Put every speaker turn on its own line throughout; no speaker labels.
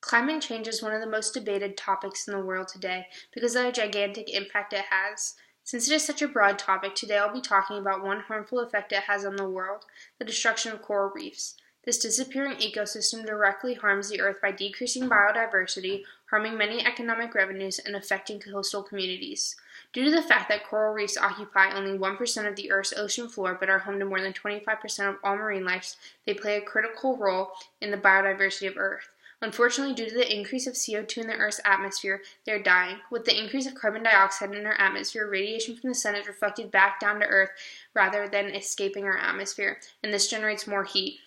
Climate change is one of the most debated topics in the world today because of the gigantic impact it has. Since it is such a broad topic, today I'll be talking about one harmful effect it has on the world, the destruction of coral reefs. This disappearing ecosystem directly harms the earth by decreasing biodiversity, harming many economic revenues, and affecting coastal communities. Due to the fact that coral reefs occupy only 1% of the Earth's ocean floor but are home to more than 25% of all marine life, they play a critical role in the biodiversity of Earth. Unfortunately, due to the increase of CO2 in the Earth's atmosphere, they are dying. With the increase of carbon dioxide in our atmosphere, radiation from the sun is reflected back down to Earth rather than escaping our atmosphere, and this generates more heat.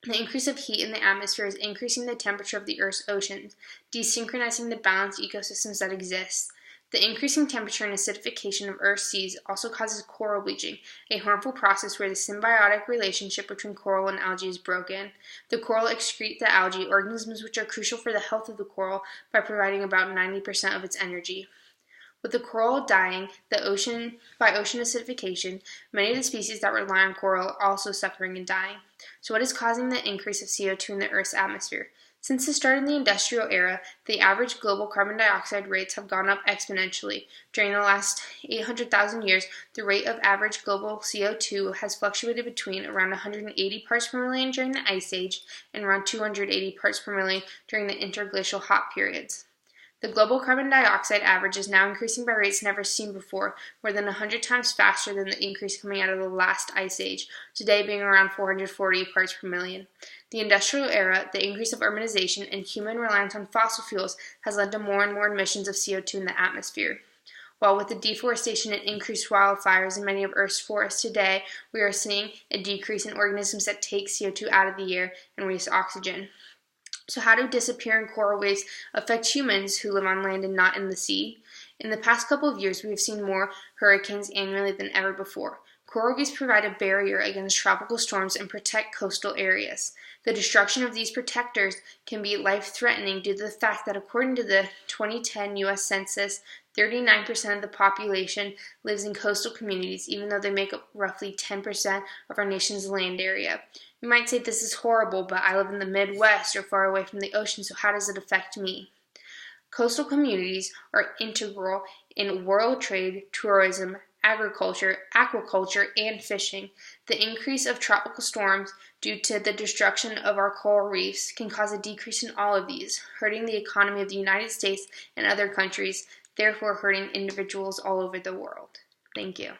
The increase of heat in the atmosphere is increasing the temperature of the Earth's oceans, desynchronizing the balanced ecosystems that exist. The increasing temperature and acidification of Earth's seas also causes coral bleaching, a harmful process where the symbiotic relationship between coral and algae is broken. The coral excrete the algae, organisms which are crucial for the health of the coral, by providing about 90% of its energy. With the coral dying by ocean acidification, many of the species that rely on coral are also suffering and dying. So what is causing the increase of CO2 in the Earth's atmosphere? Since the start of the industrial era, the average global carbon dioxide rates have gone up exponentially. During the last 800,000 years, the rate of average global CO2 has fluctuated between around 180 parts per million during the Ice Age and around 280 parts per million during the interglacial hot periods. The global carbon dioxide average is now increasing by rates never seen before, more than 100 times faster than the increase coming out of the last ice age, today being around 440 parts per million. The industrial era, the increase of urbanization, and human reliance on fossil fuels has led to more and more emissions of CO2 in the atmosphere. While with the deforestation and increased wildfires in many of Earth's forests today, we are seeing a decrease in organisms that take CO2 out of the air and release oxygen. So how do disappearing coral reefs affect humans who live on land and not in the sea? In the past couple of years, we have seen more hurricanes annually than ever before. Coral reefs provide a barrier against tropical storms and protect coastal areas. The destruction of these protectors can be life-threatening due to the fact that according to the 2010 U.S. Census, 39% of the population lives in coastal communities, even though they make up roughly 10% of our nation's land area. You might say this is horrible, but I live in the Midwest or far away from the ocean, so how does it affect me? Coastal communities are integral in world trade, tourism, agriculture, aquaculture, and fishing. The increase of tropical storms due to the destruction of our coral reefs can cause a decrease in all of these, hurting the economy of the United States and other countries, therefore hurting individuals all over the world. Thank you.